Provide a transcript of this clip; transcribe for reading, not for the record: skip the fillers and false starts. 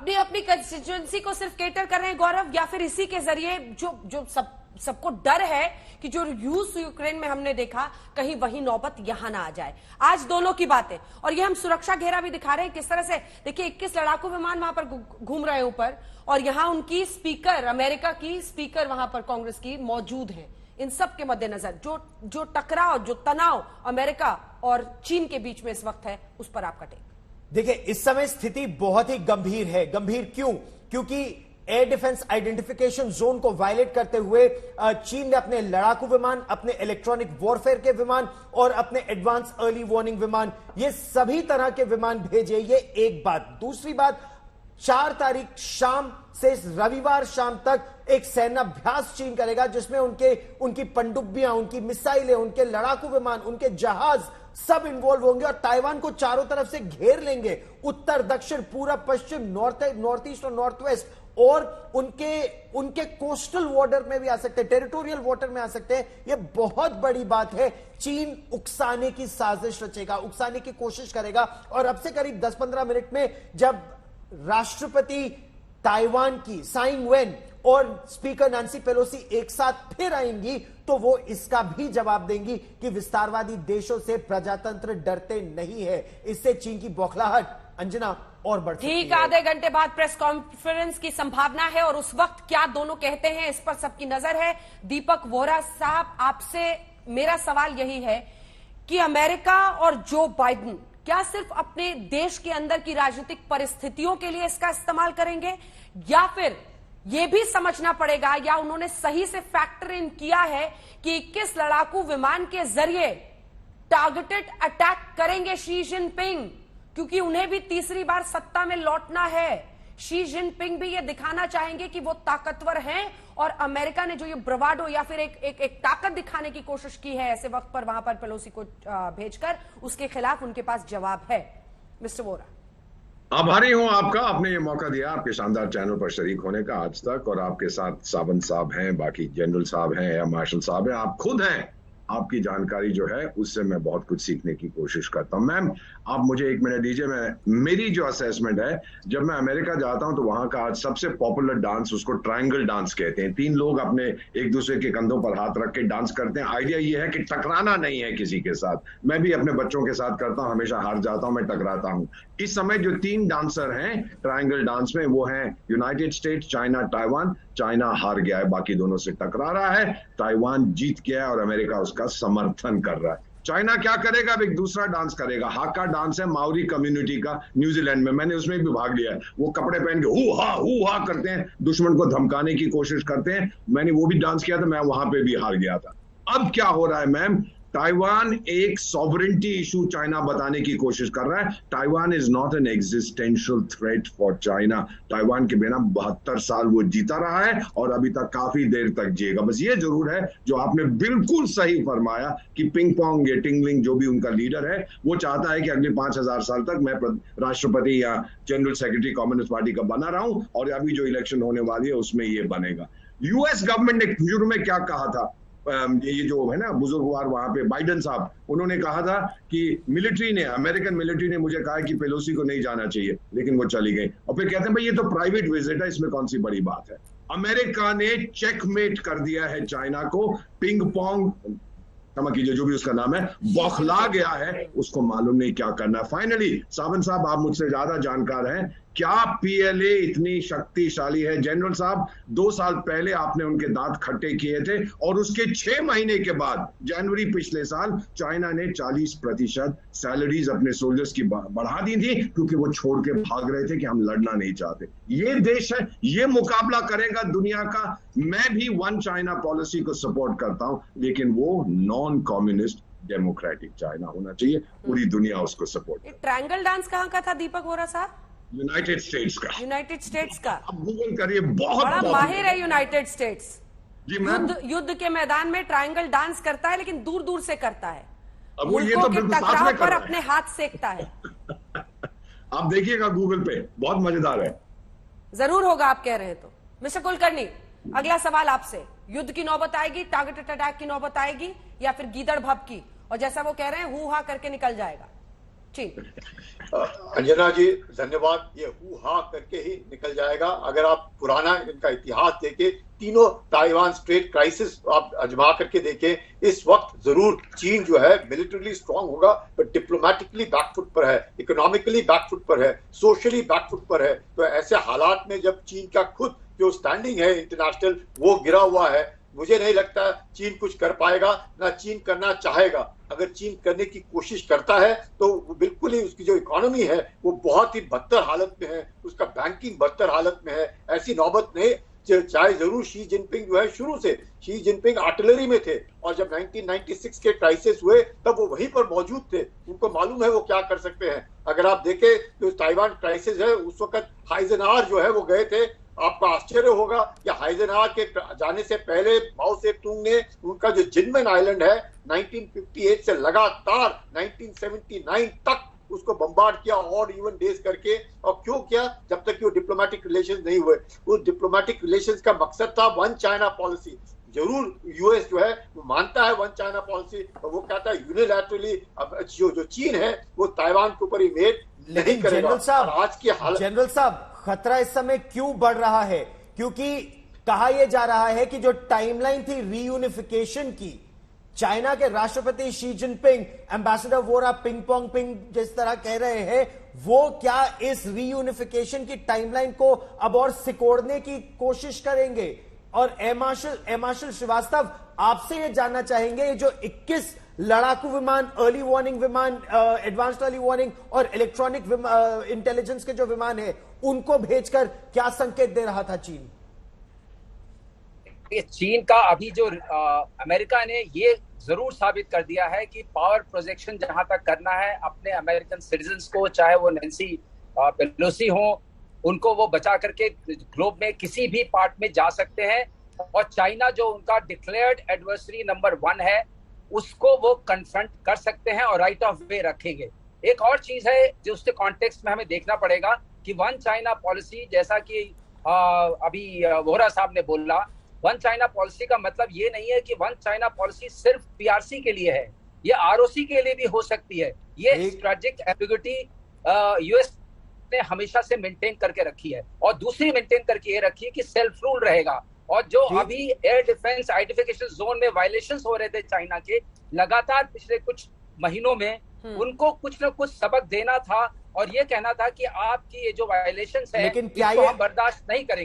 अपनी अपनी कंस्टिट्यूएंसी को सिर्फ केटर कर रहे हैं गौरव, या फिर इसी के जरिए जो सबको डर है कि जो रूस यूक्रेन में हमने देखा कहीं वही नौबत यहां ना आ जाए। आज दोनों की बातें, और ये हम सुरक्षा घेरा भी दिखा रहे हैं किस तरह से। देखिए 21 लड़ाकू विमान वहां पर घूम रहे हैं ऊपर, और यहां उनकी स्पीकर, अमेरिका की स्पीकर वहां पर कांग्रेस की मौजूद है। इन सब के मद्देनजर जो टकराव, जो तनाव अमेरिका और चीन के बीच में इस वक्त है, उस पर आपका टेक। देखिए इस समय स्थिति बहुत ही गंभीर है। गंभीर क्यों? क्योंकि एयर डिफेंस आइडेंटिफिकेशन जोन को वायलेट करते हुए चीन ने अपने लड़ाकू विमान, अपने इलेक्ट्रॉनिक वॉरफेयर के विमान और अपने एडवांस अर्ली वार्निंग विमान, ये सभी तरह के विमान भेजे। ये एक बात। दूसरी बात, 4 तारीख शाम से रविवार शाम तक एक सैन्याभ्यास चीन करेगा जिसमें उनकी पनडुब्बियां, उनकी मिसाइलें, उनके लड़ाकू विमान, उनके जहाज सब इन्वॉल्व होंगे और ताइवान को चारों तरफ से घेर लेंगे। उत्तर, दक्षिण, पूरब, पश्चिम, नॉर्थ ईस्ट और नॉर्थ वेस्ट, और उनके कोस्टल वाटर में भी आ सकते हैं, टेरिटोरियल वाटर में आ सकते हैं। यह बहुत बड़ी बात है। चीन उकसाने की साजिश रचेगा, उकसाने की कोशिश करेगा। और अब से करीब 10-15 मिनट में जब राष्ट्रपति ताइवान की साई इंग-वेन और स्पीकर नैन्सी पेलोसी एक साथ फिर आएंगी तो वो इसका भी जवाब देंगी कि विस्तारवादी देशों से प्रजातंत्र डरते नहीं है। इससे चीन की बौखलाहट, अंजना, और बढ़ सकती है। ठीक, आधे घंटे बाद प्रेस कॉन्फ्रेंस की संभावना है, और उस वक्त क्या दोनों कहते हैं इस पर सबकी नजर है। दीपक वोरा साहब, आपसे मेरा सवाल यही है कि अमेरिका और जो बाइडेन क्या सिर्फ अपने देश के अंदर की राजनीतिक परिस्थितियों के लिए इसका इस्तेमाल करेंगे, या फिर यह भी समझना पड़ेगा, या उन्होंने सही से फैक्टर इन किया है कि 21 लड़ाकू विमान के जरिए टारगेटेड अटैक करेंगे शी जिनपिंग, क्योंकि उन्हें भी तीसरी बार सत्ता में लौटना है। शी जिनपिंग भी ये दिखाना चाहेंगे कि वो ताकतवर हैं, और अमेरिका ने जो ये ब्रवाडो या फिर एक ताकत दिखाने की कोशिश की है ऐसे वक्त पर वहां पर पेलोसी को भेजकर, उसके खिलाफ उनके पास जवाब है। मिस्टर वोरा, आभारी हूं आपका, आपने ये मौका दिया आपके शानदार चैनल पर शरीक होने का आज तक, और आपके साथ सावंत साहब हैं, बाकी जनरल साहब हैं या मार्शल साहब हैं, आप खुद हैं। आपकी जानकारी जो है उससे मैं बहुत कुछ सीखने की कोशिश करता हूं। मैम आप मुझे 1 मिनट दीजिए। मेरी जो असेसमेंट है, जब मैं अमेरिका जाता हूं तो वहां का आज सबसे पॉपुलर डांस, उसको ट्रायंगल डांस कहते हैं। 3 लोग अपने एक दूसरे के कंधों पर हाथ रख के डांस करते हैं। आइडिया ये है कि टकराना नहीं है किसी के साथ। मैं भी अपने बच्चों के साथ करता हूं, हमेशा हार जाता हूं, मैं टकराता हूं। इस समय जो 3 डांसर हैं ट्रायंगल डांस में, वो हैं United states, China, Taiwan. China हार गया है, बाकी दोनों से टकरा रहा है। ताइवान जीत गया है और अमेरिका उसका समर्थन कर रहा है। चाइना क्या करेगा? अब एक दूसरा डांस करेगा। हाका डांस है माओरी कम्युनिटी का, न्यूजीलैंड में। मैंने उसमें भी भाग लिया है। वो कपड़े पहन के हु हा करते हैं, दुश्मन को धमकाने की कोशिश करते हैं। मैंने वो भी डांस किया था, मैं वहां पे भी हार गया था। अब क्या हो रहा है मैम? ताइवान एक सॉवरेंटी इशू चाइना बताने की कोशिश कर रहा है। Taiwan is not an existential threat for China. Taiwan के बिना 72 साल वो जीता रहा है और अभी तक काफी देर तक जिएगा। बस ये जरूर है, जो आपने बिल्कुल सही फरमाया, कि पिंग पोंग या टिंगलिंग जो भी उनका लीडर है, वो चाहता है कि अगले 5000 साल तक मैं राष्ट्रपति या जनरल सेक्रेटरी कम्युनिस्ट पार्टी का बना रहा हूं, और अभी जो इलेक्शन होने वाली है उसमें ये बनेगा। यूएस गवर्नमेंट ने शुरू में क्या कहा था, ये जो है ना बुजुर्गवार वहां पे बाइडेन साहब, उन्होंने कहा था कि मिलिट्री ने, अमेरिकन मिलिट्री ने मुझे कहा कि पेलोसी को नहीं जाना चाहिए, लेकिन वो चली गई। और फिर कहते हैं भाई ये तो प्राइवेट विजिट है, इसमें कौन सी बड़ी बात है। अमेरिका ने चेकमेट कर दिया है चाइना को। पिंग पोंग, क्षमा कीजिए जो भी उसका नाम है, बौखला गया है, उसको मालूम नहीं क्या करना है। फाइनली सावंत साहब, आप मुझसे ज्यादा जानकार हैं, क्या पीएलए इतनी शक्तिशाली है? जनरल साहब 2 साल पहले आपने उनके दांत खट्टे किए थे, और उसके 6 महीने के बाद जनवरी पिछले साल चाइना ने 40% सैलरीज अपने सोल्जर्स की बढ़ा दी थी, क्योंकि वो छोड़ के भाग रहे थे कि हम लड़ना नहीं चाहते। ये देश है, ये मुकाबला करेगा दुनिया का। मैं भी वन चाइना पॉलिसी को सपोर्ट करता हूं, लेकिन वो नॉन कम्युनिस्ट डेमोक्रेटिक चाइना होना चाहिए। पूरी दुनिया उसको सपोर्ट। ट्रायंगल डांस कहां का था दीपक वोरा साहब? यूनाइटेड स्टेट्स का। यूनाइटेड स्टेट्स का? अब गूगल करिए, बहुत बड़ा माहिर है यूनाइटेड स्टेट्स। जी मैम, युद्ध के मैदान में ट्रायंगल डांस करता है, लेकिन दूर दूर से करता है। अब वो ये तो बिल्कुल साथ में पर अपने हाथ सेकता है। आप देखिएगा गूगल पे, बहुत मजेदार है। जरूर होगा, आप कह रहे हैं तो। मिस्टर कुलकर्णी, अगला सवाल आपसे। युद्ध की नौबत आएगी, टारगेटेड अटैक की नौबत आएगी, या फिर गीदड़ भब की, और जैसा वो कह रहे हैं हु हा करके निकल जाएगा? चीन। अंजना जी धन्यवाद। ये हु हा करके ही निकल जाएगा। अगर आप पुराना इनका इतिहास देखें, तीनों ताइवान स्ट्रेट क्राइसिस आप अजमा करके देखें, इस वक्त जरूर चीन जो है मिलिटरीली स्ट्रांग होगा, बट डिप्लोमेटिकली बैकफुट पर है, इकोनॉमिकली बैकफुट पर है, सोशली बैकफुट पर है। तो ऐसे हालात में जब चीन का खुद जो स्टैंडिंग है इंटरनेशनल वो गिरा हुआ है, मुझे नहीं लगता चीन कुछ कर पाएगा, ना चीन करना चाहेगा। अगर चीन करने की कोशिश करता है तो बिल्कुल ही उसकी जो इकोनॉमी है वो बहुत ही बदतर हालत में है, उसका बैंकिंग बदतर हालत में है। ऐसी नौबत नहीं, चाहे जरूर शी जिनपिंग जो है, शुरू से शी जिनपिंग आर्टिलरी में थे और जब 1996 के क्राइसिस हुए तब वो वहीं पर मौजूद थे, उनको मालूम है वो क्या कर सकते हैं। अगर आप देखें तो ताइवान क्राइसिस है उस वक्त हाइजेनहावर जो है वो गए थे। आपको आश्चर्य होगा कि हाइजेनहावर के जाने से पहले माओ से तुंग ने उनका जो जिनमेन आइलैंड है 1958 से लगातार 1979 तक उसको बम्बार्ड किया और इवन डेज करके। और क्यों किया? जब तक कि वो डिप्लोमेटिक रिलेशंस नहीं हुए। उस डिप्लोमेटिक रिलेशंस का मकसद था वन चाइना पॉलिसी। जरूर यूएस जो है वो मानता है वन चाइना पॉलिसी, तो वो कहता है यूनिलैटरली जो चीन है वो ताइवान के ऊपर इन्वेड नहीं करेगा। आज की हालत जनरल साहब खतरा इस समय क्यों बढ़ रहा है? क्योंकि कहा यह जा रहा है कि जो टाइमलाइन थी रीयूनिफिकेशन की, चाइना के राष्ट्रपति Xi Jinping, ambassador Vora ping pong ping जिस तरह कह रहे हैं, वो क्या इस रीयूनिफिकेशन की टाइमलाइन को अब और सिकोड़ने की कोशिश करेंगे? और एयर मार्शल श्रीवास्तव, आपसे यह जानना चाहेंगे, ये जो 21 लड़ाकू विमान, अर्ली वार्निंग विमान, एडवांस्ड अर्ली वार्निंग और इलेक्ट्रॉनिक इंटेलिजेंस के जो विमान है, उनको भेजकर क्या संकेत दे रहा था चीन? चीन का अभी जो अमेरिका ने ये जरूर साबित कर दिया है कि पावर प्रोजेक्शन जहां तक करना है अपने अमेरिकन सिटीजन्स को, चाहे वो नैन्सी पेलोसी हो, उनको वो बचा करके ग्लोब में किसी भी पार्ट में जा सकते हैं। और चाइना जो उनका डिक्लेयर्ड एडवर्सरी नंबर 1 है, उसको वो कन्फ्रंट कर सकते हैं और राइट ऑफ वे रखेंगे। एक और चीज है जो उसके कॉन्टेक्स्ट में हमें देखना पड़ेगा कि वन चाइना पॉलिसी, जैसा कि अभी वोहरा साहब ने बोला, वन चाइना पॉलिसी का मतलब ये नहीं है कि वन चाइना पॉलिसी सिर्फ पीआरसी के लिए है, ये आरओसी के लिए भी हो सकती है। ये स्ट्रेटेजिक एम्बिग्युइटी यूएस ने हमेशा से मेंटेन करके रखी है। और दूसरी मेंटेन करके ये रखी है कि सेल्फ रूल रहेगा। और जो अभी एयर डिफेंस आइडेंटिफिकेशन जोन में वायलेशंस हो रहे थे चाइना के लगातार पिछले कुछ महीनों में, उनको कुछ न कुछ सबक देना था और ये कहना था कि आपकी ये जो वायलेशंस है, इसको हम बर्दाश्त नहीं करेंगे।